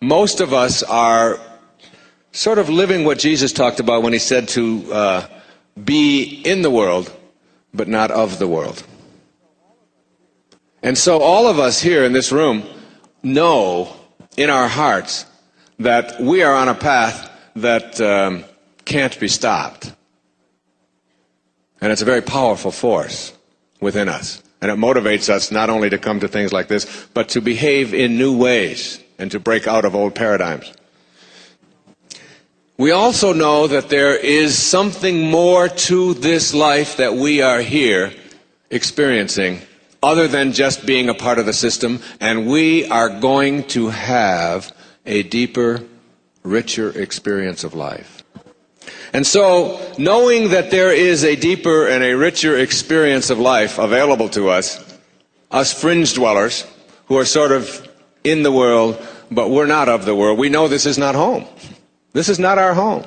most of us are sort of living what Jesus talked about when he said to be in the world, but not of the world. And so all of us here in this room know in our hearts that we are on a path that can't be stopped. And it's a very powerful force within us. And it motivates us not only to come to things like this, but to behave in new ways and to break out of old paradigms. We also know that there is something more to this life that we are here experiencing other than just being a part of the system, and we are going to have a deeper, richer experience of life. And so, knowing that there is a deeper and a richer experience of life available to us fringe dwellers who are sort of in the world, but we're not of the world, we know this is not home. This is not our home.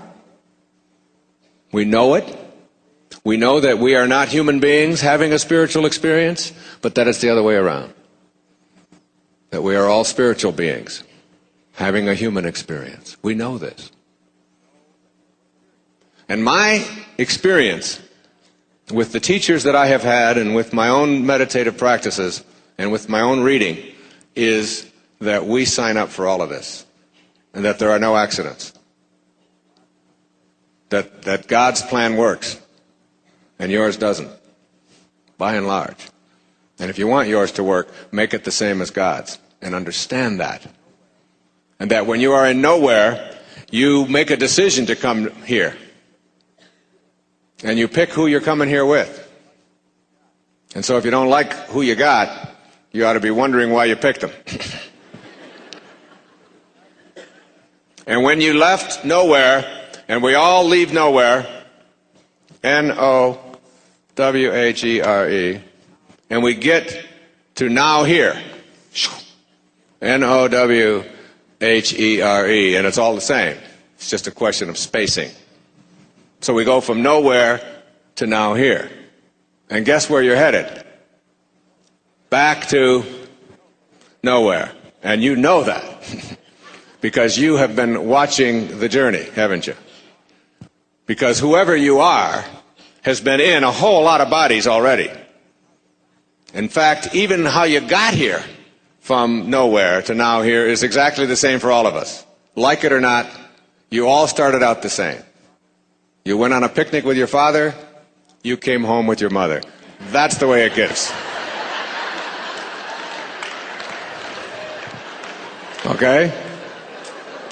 We know it. We know that we are not human beings having a spiritual experience, but that it's the other way around. That we are all spiritual beings having a human experience. We know this. And my experience with the teachers that I have had and with my own meditative practices and with my own reading is that we sign up for all of this and that there are no accidents. That God's plan works and yours doesn't, by and large. And if you want yours to work, make it the same as God's and understand that. And that when you are in nowhere, you make a decision to come here. And you pick who you're coming here with. And so if you don't like who you got, you ought to be wondering why you picked them. And when you left nowhere, and we all leave nowhere, N-O-W-H-E-R-E, and we get to now here, N-O-W-H-E-R-E, and it's all the same. It's just a question of spacing. So we go from nowhere to now here. And guess where you're headed? Back to nowhere. And you know that. Because you have been watching the journey, haven't you? Because whoever you are has been in a whole lot of bodies already. In fact, even how you got here from nowhere to now here is exactly the same for all of us. Like it or not, you all started out the same. You went on a picnic with your father, you came home with your mother. That's the way it gets. Okay?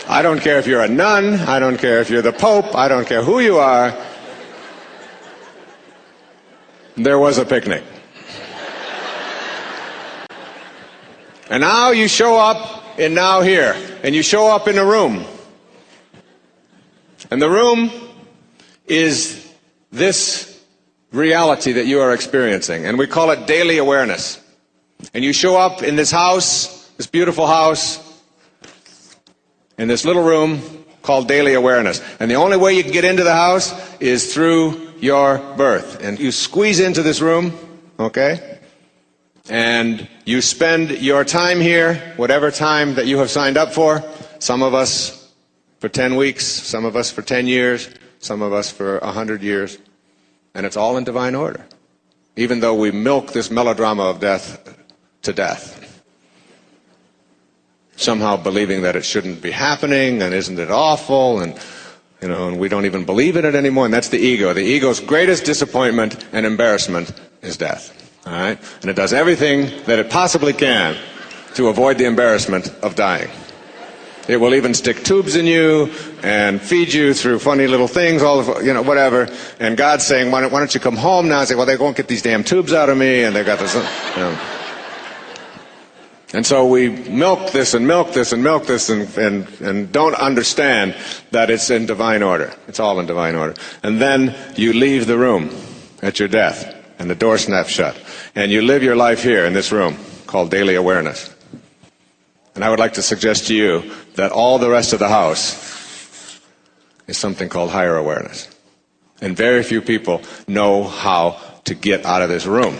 I don't care if you're a nun, I don't care if you're the Pope, I don't care who you are. There was a picnic. And now you show up in now here, and you show up in a room. And the room is this reality that you are experiencing, and we call it daily awareness. And you show up in this house, this beautiful house, in this little room called daily awareness. And the only way you can get into the house is through your birth. And you squeeze into this room, okay? And you spend your time here, whatever time that you have signed up for. Some of us for 10 weeks, some of us for 10 years, some of us for 100 years. And it's all in divine order. Even though we milk this melodrama of death to death. Somehow believing that it shouldn't be happening, and isn't it awful, and and we don't even believe in it anymore, and that's the ego. The ego's greatest disappointment and embarrassment is death. All right? And it does everything that it possibly can to avoid the embarrassment of dying. It will even stick tubes in you and feed you through funny little things, all of, whatever. And God's saying, why don't you come home now? And say, well, they won't get these damn tubes out of me, and they got this. And so we milk this and milk this and milk this and don't understand that it's in divine order. It's all in divine order. And then you leave the room at your death, and the door snaps shut. And you live your life here in this room called daily awareness. And I would like to suggest to you that all the rest of the house is something called higher awareness. And very few people know how to get out of this room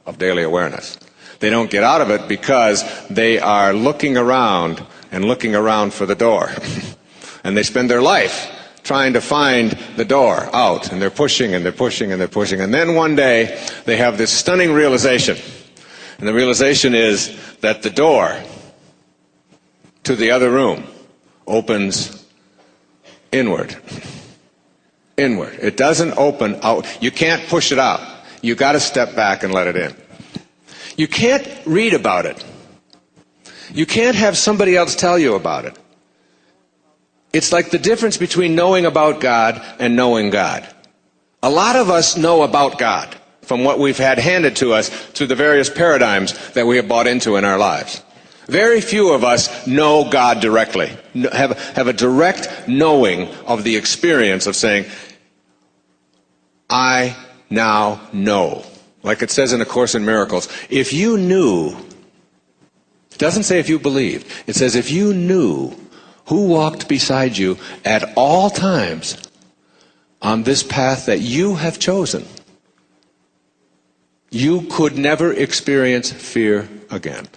of daily awareness. They don't get out of it because they are looking around and looking around for the door. And they spend their life trying to find the door out, and they're pushing and they're pushing and they're pushing. And then one day they have this stunning realization. And the realization is that the door to the other room opens inward. Inward. It doesn't open out. You can't push it out. You got to step back and let it in. You can't read about it. You can't have somebody else tell you about it. It's like the difference between knowing about God and knowing God. A lot of us know about God from what we've had handed to us through the various paradigms that we have bought into in our lives. Very few of us know God directly, have a direct knowing of the experience of saying, I now know. Like it says in A Course in Miracles, if you knew, it doesn't say if you believed, it says if you knew who walked beside you at all times on this path that you have chosen, you could never experience fear again.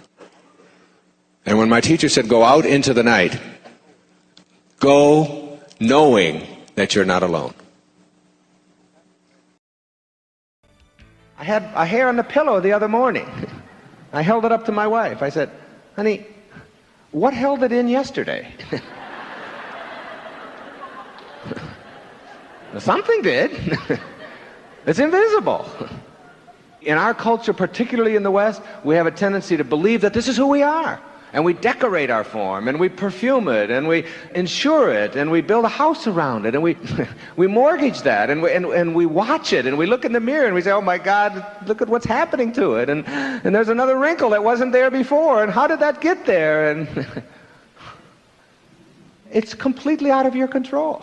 And when my teacher said, go out into the night, go knowing that you're not alone. I had a hair on the pillow the other morning. I held it up to my wife. I said, honey, what held it in yesterday? Something did. It's invisible. In our culture, particularly in the West, we have a tendency to believe that this is who we are. And we decorate our form, and we perfume it, and we insure it, and we build a house around it, and we mortgage that, and we watch it, and we look in the mirror, and we say, oh my God, look at what's happening to it, and there's another wrinkle that wasn't there before, and how did that get there? And it's completely out of your control.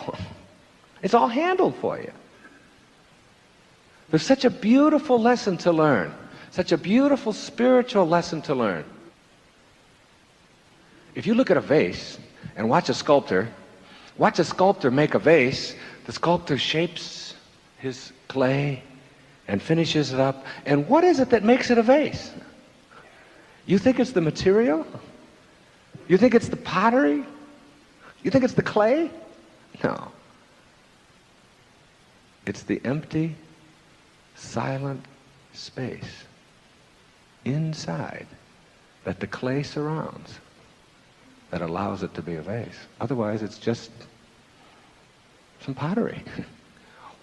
It's all handled for you. There's such a beautiful lesson to learn, such a beautiful spiritual lesson to learn. If you look at a vase and watch a sculptor make a vase, the sculptor shapes his clay and finishes it up. And what is it that makes it a vase? You think it's the material? You think it's the pottery? You think it's the clay? No. It's the empty, silent space inside that the clay surrounds that allows it to be a vase. Otherwise, it's just some pottery.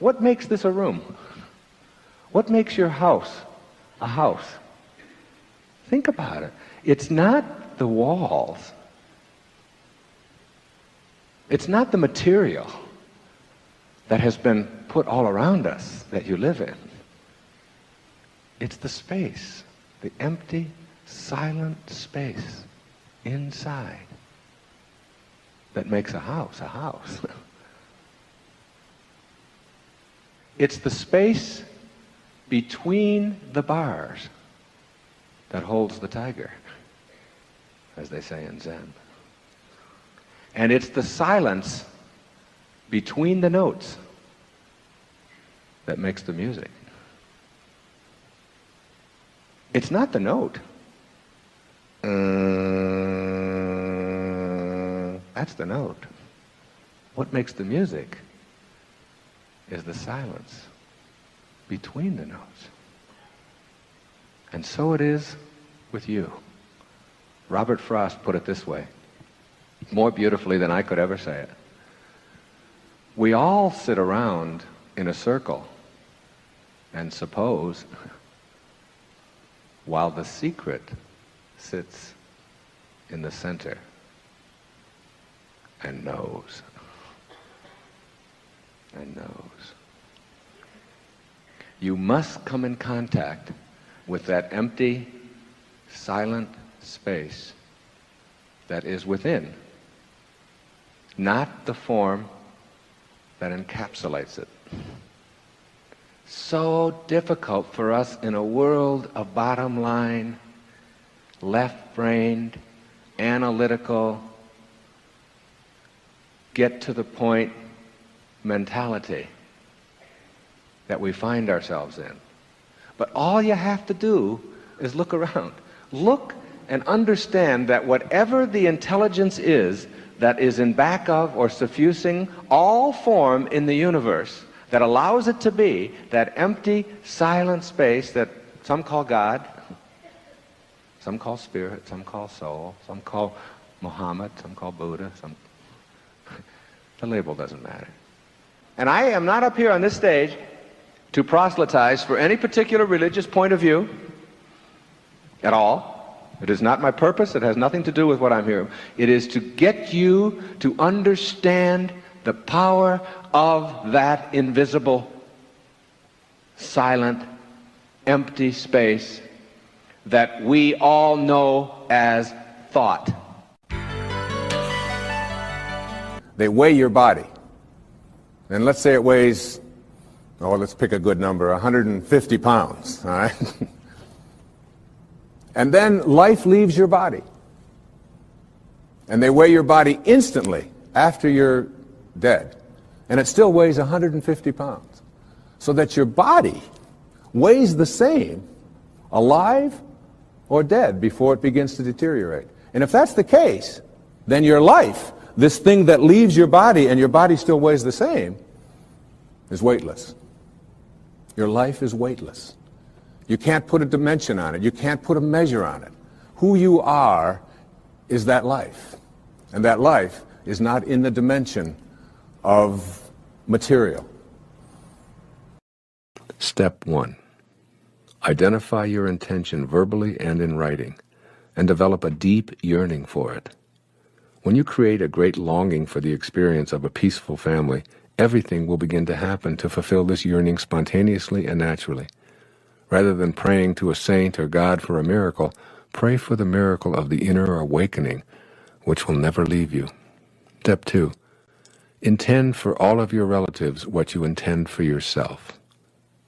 What makes this a room? What makes your house a house? Think about it. It's not the walls. It's not the material that has been put all around us that you live in. It's the space, the empty, silent space inside that makes a house a house. It's the space between the bars that holds the tiger, as they say in Zen. And it's the silence between the notes that makes the music. It's not the note. That's the note. What makes the music is the silence between the notes. And so it is with you. Robert Frost put it this way, more beautifully than I could ever say it. We all sit around in a circle and suppose, while the secret sits in the center and knows. And knows. You must come in contact with that empty, silent space that is within, not the form that encapsulates it. So difficult for us in a world of bottom line, left-brained, analytical, get to the point mentality that we find ourselves in. But all you have to do is look around. Look and understand that whatever the intelligence is that is in back of or suffusing all form in the universe, that allows it to be that empty, silent space that some call God, some call spirit, some call soul, some call Muhammad, some call Buddha, the label doesn't matter. And I am not up here on this stage to proselytize for any particular religious point of view at all. It is not my purpose. It has nothing to do with what I'm here. It is to get you to understand the power of that invisible, silent, empty space that we all know as thought. They weigh your body. And let's say it weighs, let's pick a good number, 150 pounds, all right? And then life leaves your body. And they weigh your body instantly after you're dead. And it still weighs 150 pounds. So that your body weighs the same, alive or dead, before it begins to deteriorate. And if that's the case, then your life, this thing that leaves your body and your body still weighs the same, is weightless. Your life is weightless. You can't put a dimension on it. You can't put a measure on it. Who you are is that life. And that life is not in the dimension of material. Step 1. Identify your intention verbally and in writing, and develop a deep yearning for it. When you create a great longing for the experience of a peaceful family, everything will begin to happen to fulfill this yearning spontaneously and naturally. Rather than praying to a saint or God for a miracle, pray for the miracle of the inner awakening, which will never leave you. Step 2. Intend for all of your relatives what you intend for yourself.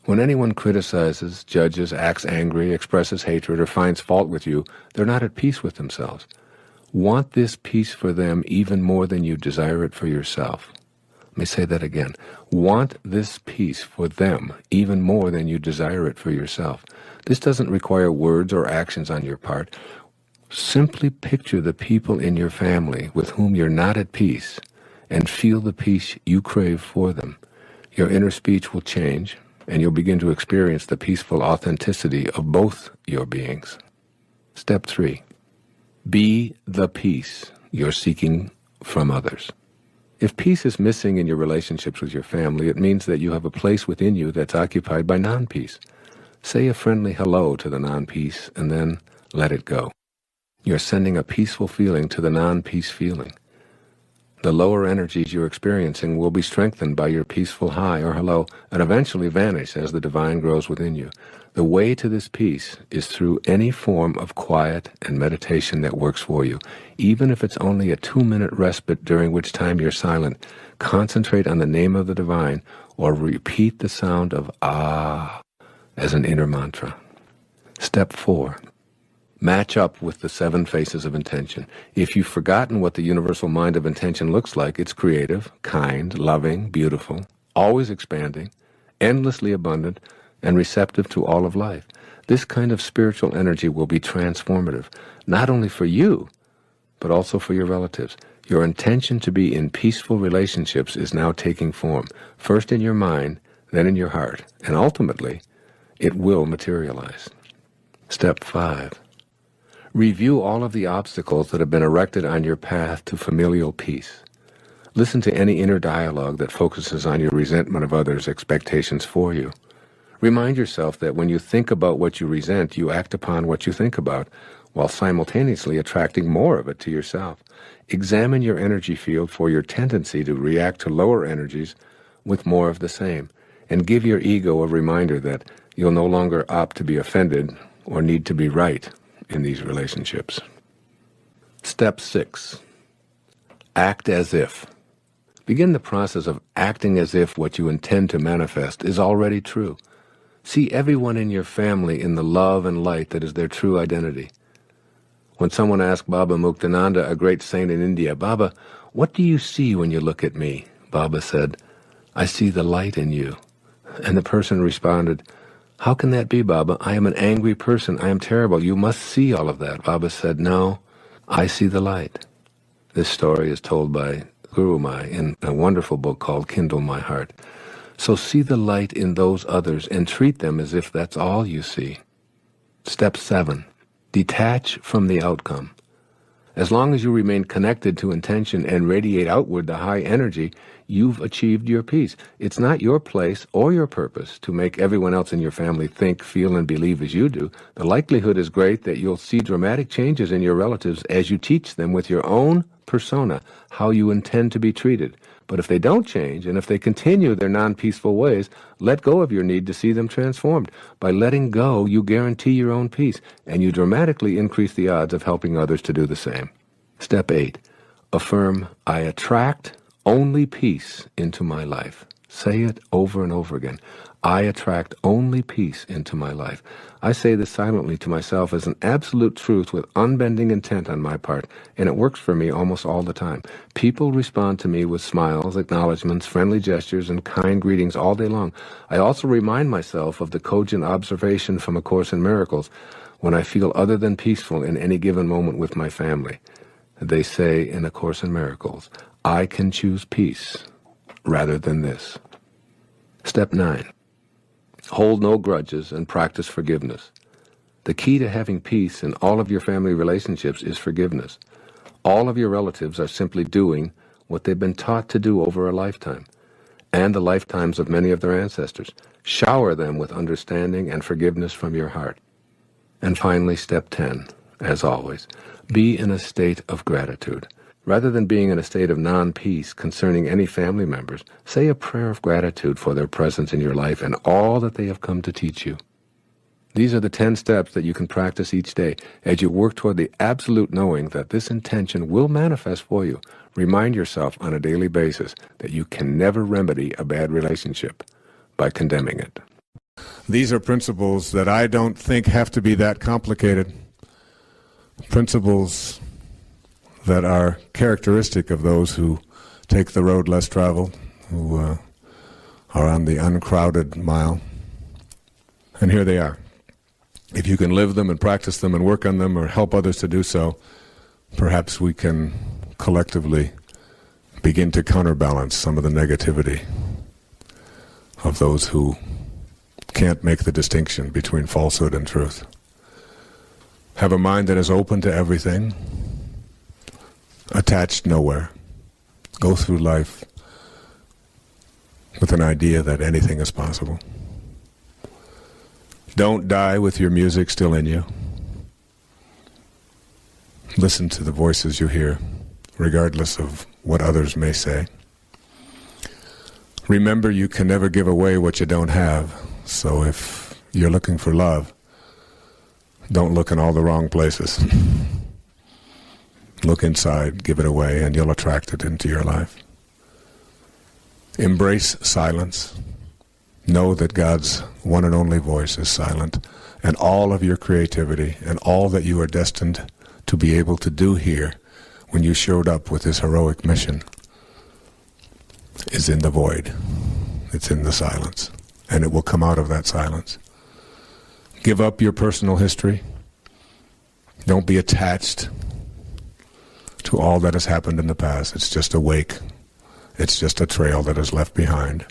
When anyone criticizes, judges, acts angry, expresses hatred, or finds fault with you, they're not at peace with themselves. Want this peace for them even more than you desire it for yourself. Let me say that again. Want this peace for them even more than you desire it for yourself. This doesn't require words or actions on your part. Simply picture the people in your family with whom you're not at peace and feel the peace you crave for them. Your inner speech will change, and you'll begin to experience the peaceful authenticity of both your beings. Step 3. Be the peace you're seeking from others. If peace is missing in your relationships with your family, it means that you have a place within you that's occupied by non-peace. Say a friendly hello to the non-peace and then let it go. You're sending a peaceful feeling to the non-peace feeling. The lower energies you're experiencing will be strengthened by your peaceful hi or hello and eventually vanish as the divine grows within you. The way to this peace is through any form of quiet and meditation that works for you. Even if it's only a 2-minute respite during which time you're silent, concentrate on the name of the divine or repeat the sound of ah as an inner mantra. Step 4. Match up with the 7 faces of intention. If you've forgotten what the universal mind of intention looks like, it's creative, kind, loving, beautiful, always expanding, endlessly abundant, and receptive to all of life. This kind of spiritual energy will be transformative, not only for you, but also for your relatives. Your intention to be in peaceful relationships is now taking form, first in your mind, then in your heart, and ultimately, it will materialize. Step 5. Review all of the obstacles that have been erected on your path to familial peace. Listen to any inner dialogue that focuses on your resentment of others' expectations for you. Remind yourself that when you think about what you resent, you act upon what you think about, while simultaneously attracting more of it to yourself. Examine your energy field for your tendency to react to lower energies with more of the same, and give your ego a reminder that you'll no longer opt to be offended or need to be right in these relationships. Step 6. Act as if. Begin the process of acting as if what you intend to manifest is already true. See everyone in your family in the love and light that is their true identity. When someone asked Baba Muktananda, a great saint in India, "Baba, what do you see when you look at me?" Baba said, "I see the light in you." And the person responded, How can that be, Baba? I am an angry person. I am terrible. You must see all of that. Baba said, no, I see the light. This story is told by Guru Mai in a wonderful book called Kindle My Heart. So see the light in those others and treat them as if that's all you see. Step 7, detach from the outcome. As long as you remain connected to intention and radiate outward the high energy, you've achieved your peace. It's not your place or your purpose to make everyone else in your family think, feel, and believe as you do. The likelihood is great that you'll see dramatic changes in your relatives as you teach them with your own persona how you intend to be treated. But if they don't change, and if they continue their non-peaceful ways, let go of your need to see them transformed. By letting go, you guarantee your own peace, and you dramatically increase the odds of helping others to do the same. Step 8, affirm, I attract only peace into my life. Say it over and over again. I attract only peace into my life. I say this silently to myself as an absolute truth with unbending intent on my part, and it works for me almost all the time. People respond to me with smiles, acknowledgments, friendly gestures, and kind greetings all day long. I also remind myself of the cogent observation from A Course in Miracles when I feel other than peaceful in any given moment with my family. They say in A Course in Miracles, I can choose peace rather than this. Step 9. Hold no grudges and practice forgiveness. The key to having peace in all of your family relationships is forgiveness. All of your relatives are simply doing what they've been taught to do over a lifetime, and the lifetimes of many of their ancestors. Shower them with understanding and forgiveness from your heart. And finally, step 10, as always, be in a state of gratitude. Rather than being in a state of non-peace concerning any family members, say a prayer of gratitude for their presence in your life and all that they have come to teach you. These are the 10 steps that you can practice each day as you work toward the absolute knowing that this intention will manifest for you. Remind yourself on a daily basis that you can never remedy a bad relationship by condemning it. These are principles that I don't think have to be that complicated. Principles that are characteristic of those who take the road less traveled, who are on the uncrowded mile. And here they are. If you can live them and practice them and work on them or help others to do so, perhaps we can collectively begin to counterbalance some of the negativity of those who can't make the distinction between falsehood and truth. Have a mind that is open to everything, attached nowhere. Go through life with an idea that anything is possible. Don't die with your music still in you. Listen to the voices you hear, regardless of what others may say. Remember, you can never give away what you don't have, so if you're looking for love, don't look in all the wrong places. Look inside, give it away, and you'll attract it into your life. Embrace silence. Know that God's one and only voice is silent, and all of your creativity and all that you are destined to be able to do here when you showed up with this heroic mission is in the void. It's in the silence, and it will come out of that silence. Give up your personal history. Don't be attached to all that has happened in the past. It's just a wake. It's just a trail that is left behind.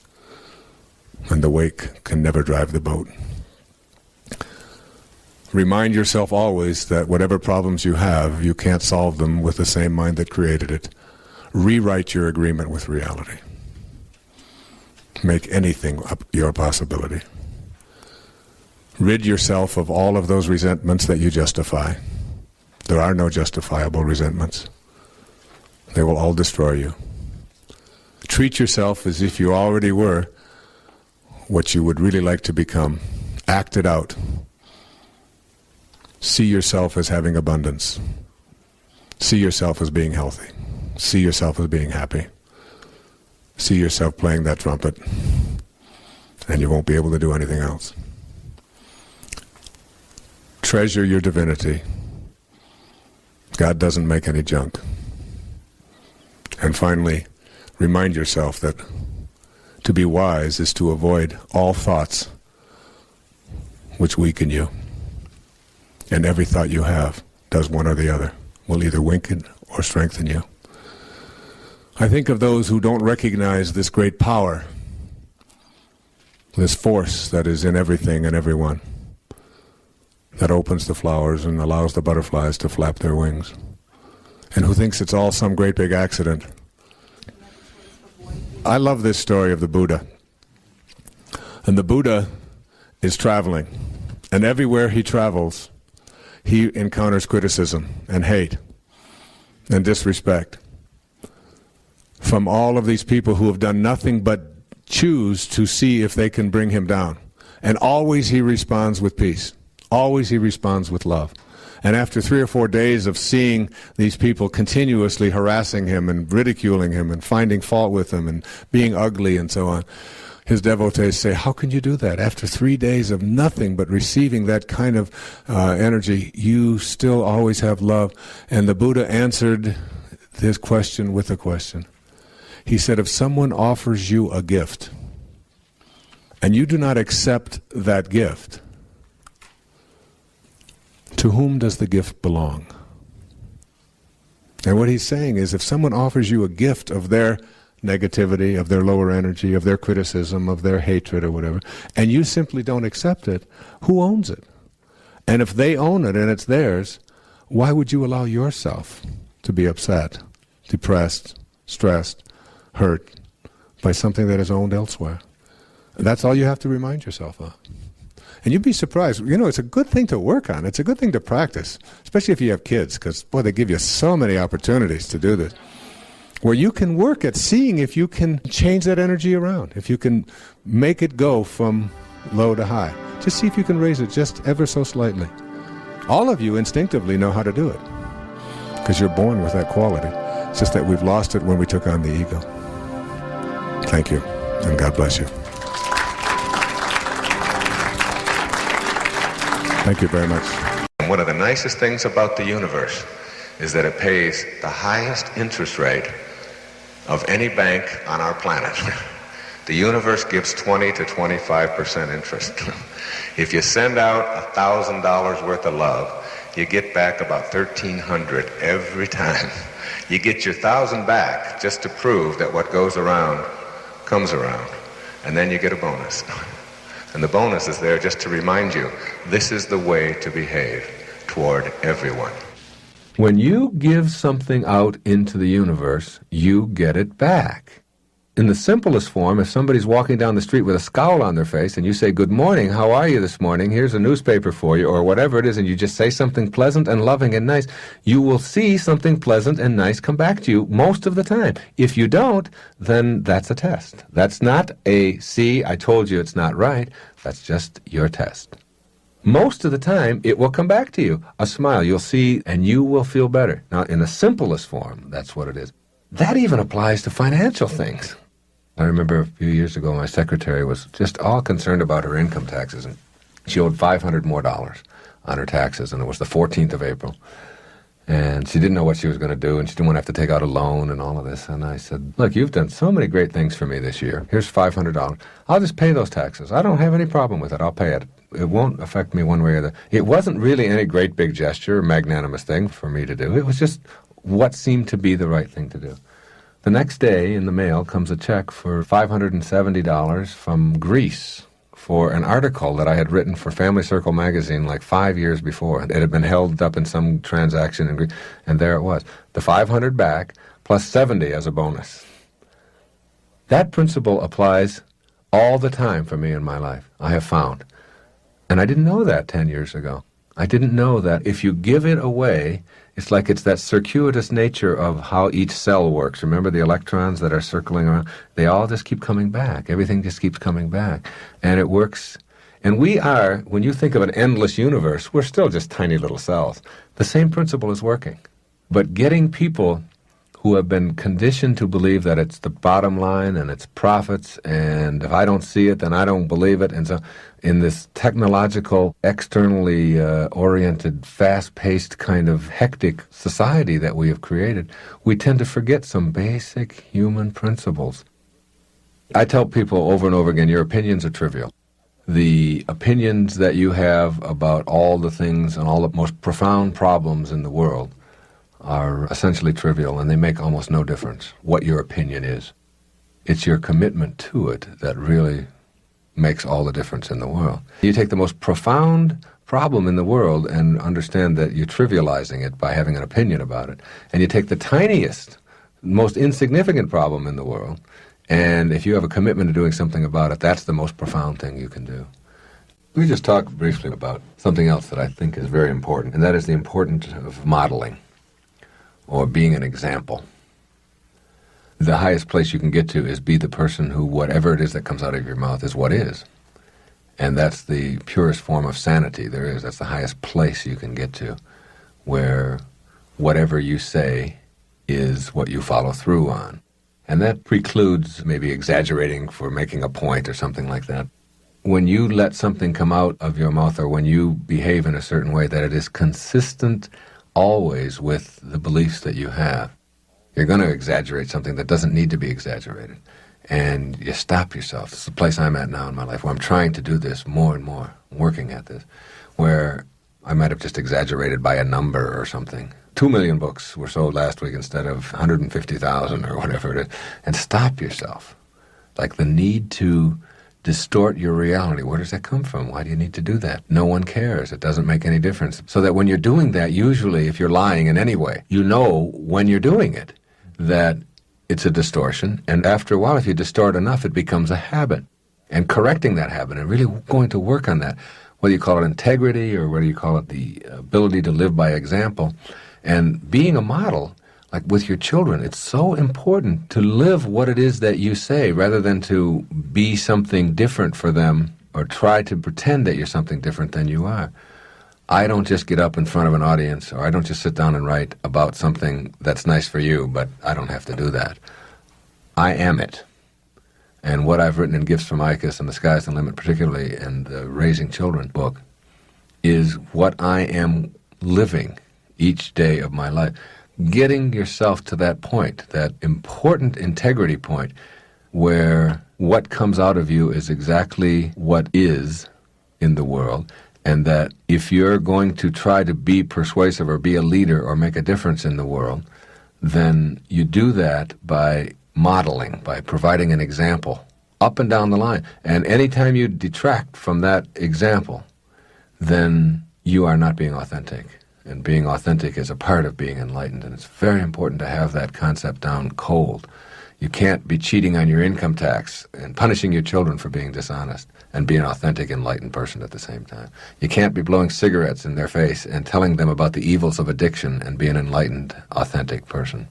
And the wake can never drive the boat. Remind yourself always that whatever problems you have, you can't solve them with the same mind that created it. Rewrite your agreement with reality. Make anything up your possibility. Rid yourself of all of those resentments that you justify. There are no justifiable resentments. They will all destroy you. Treat yourself as if you already were what you would really like to become. Act it out. See yourself as having abundance. See yourself as being healthy. See yourself as being happy. See yourself playing that trumpet, and you won't be able to do anything else. Treasure your divinity. God doesn't make any junk. And finally, remind yourself that to be wise is to avoid all thoughts which weaken you. And every thought you have does one or the other, will either weaken or strengthen you. I think of those who don't recognize this great power, this force that is in everything and everyone, that opens the flowers and allows the butterflies to flap their wings, and who thinks it's all some great big accident. I love this story of the Buddha. And the Buddha is traveling, and everywhere he travels, he encounters criticism and hate and disrespect from all of these people who have done nothing but choose to see if they can bring him down. And always he responds with peace. Always he responds with love. And after 3 or 4 days of seeing these people continuously harassing him and ridiculing him and finding fault with him and being ugly and so on, his devotees say, how can you do that? After 3 days of nothing but receiving that kind of energy, you still always have love. And the Buddha answered this question with a question. He said, if someone offers you a gift and you do not accept that gift, to whom does the gift belong? And what he's saying is, if someone offers you a gift of their negativity, of their lower energy, of their criticism, of their hatred or whatever, and you simply don't accept it, who owns it? And if they own it and it's theirs, why would you allow yourself to be upset, depressed, stressed, hurt by something that is owned elsewhere? That's all you have to remind yourself of. And you'd be surprised. You know, it's a good thing to work on. It's a good thing to practice, especially if you have kids, because, boy, they give you so many opportunities to do this, where you can work at seeing if you can change that energy around, if you can make it go from low to high. Just see if you can raise it just ever so slightly. All of you instinctively know how to do it, because you're born with that quality. It's just that we've lost it when we took on the ego. Thank you, and God bless you. Thank you very much. One of the nicest things about the universe is that it pays the highest interest rate of any bank on our planet. The universe gives 20 to 25% interest. If you send out $1,000 worth of love, you get back about $1,300 every time. You get your 1,000 back just to prove that what goes around comes around. And then you get a bonus. And the bonus is there just to remind you, this is the way to behave toward everyone. When you give something out into the universe, you get it back. In the simplest form, if somebody's walking down the street with a scowl on their face and you say, good morning, how are you this morning? Here's a newspaper for you, or whatever it is, and you just say something pleasant and loving and nice, you will see something pleasant and nice come back to you most of the time. If you don't, then that's a test. That's not a, see, I told you it's not right. That's just your test. Most of the time, it will come back to you. A smile, you'll see, and you will feel better. Now, in the simplest form, that's what it is. That even applies to financial things. I remember a few years ago, my secretary was just all concerned about her income taxes, and she owed $500 more on her taxes, and it was the 14th of April. And she didn't know what she was going to do, and she didn't want to have to take out a loan and all of this. And I said, look, you've done so many great things for me this year. Here's $500. I'll just pay those taxes. I don't have any problem with it. I'll pay it. It won't affect me one way or the other. It wasn't really any great big gesture or magnanimous thing for me to do. It was just what seemed to be the right thing to do. The next day in the mail comes a check for $570 from Greece for an article that I had written for Family Circle magazine like 5 years before. It had been held up in some transaction in Greece, and there it was. The $500 back plus $70 as a bonus. That principle applies all the time for me in my life, I have found. And I didn't know that 10 years ago. I didn't know that if you give it away, it's like it's that circuitous nature of how each cell works. Remember the electrons that are circling around? They all just keep coming back. Everything just keeps coming back. And it works. And we are, when you think of an endless universe, we're still just tiny little cells. The same principle is working. But getting people who have been conditioned to believe that it's the bottom line and it's profits, and if I don't see it, then I don't believe it. And so in this technological, externally oriented, fast-paced kind of hectic society that we have created, we tend to forget some basic human principles. I tell people over and over again, your opinions are trivial. the opinions that you have about all the things and all the most profound problems in the world are essentially trivial, and they make almost no difference what your opinion is. It's your commitment to it that really makes all the difference in the world. You take the most profound problem in the world and understand that you're trivializing it by having an opinion about it. And you take the tiniest, most insignificant problem in the world, and if you have a commitment to doing something about it, that's the most profound thing you can do. We just talked briefly about something else that I think is very important, and that is the importance of modeling or being an example. The highest place you can get to is be the person who whatever it is that comes out of your mouth is what is. And that's the purest form of sanity there is. That's the highest place you can get to, where whatever you say is what you follow through on. And that precludes maybe exaggerating for making a point or something like that. When you let something come out of your mouth or when you behave in a certain way, that it is consistent always with the beliefs that you have. You're going to exaggerate something that doesn't need to be exaggerated. And you stop yourself. This is the place I'm at now in my life, where I'm trying to do this more and more, working at this, where I might have just exaggerated by a number or something. 2 million books were sold last week instead of 150,000 or whatever it is. And stop yourself. Like the need to distort your reality. Where does that come from? Why do you need to do that? No one cares. It doesn't make any difference. So that when you're doing that, usually if you're lying in any way, you know when you're doing it that it's a distortion. And after a while, if you distort enough, it becomes a habit. And correcting that habit and really going to work on that, whether you call it integrity or whether you call it the ability to live by example, and being a model, like with your children, it's so important to live what it is that you say rather than to be something different for them or try to pretend that you're something different than you are. I don't just get up in front of an audience, or I don't just sit down and write about something that's nice for you, but I don't have to do that. I am it. And what I've written in Gifts from Ichus and The Sky's the Limit, particularly in the Raising Children book, is what I am living each day of my life. Getting yourself to that point, that important integrity point, where what comes out of you is exactly what is in the world, and that if you're going to try to be persuasive or be a leader or make a difference in the world, then you do that by modeling, by providing an example up and down the line. And anytime you detract from that example, then you are not being authentic. And being authentic is a part of being enlightened, and it's very important to have that concept down cold. You can't be cheating on your income tax and punishing your children for being dishonest and be an authentic, enlightened person at the same time. You can't be blowing cigarettes in their face and telling them about the evils of addiction and be an enlightened, authentic person.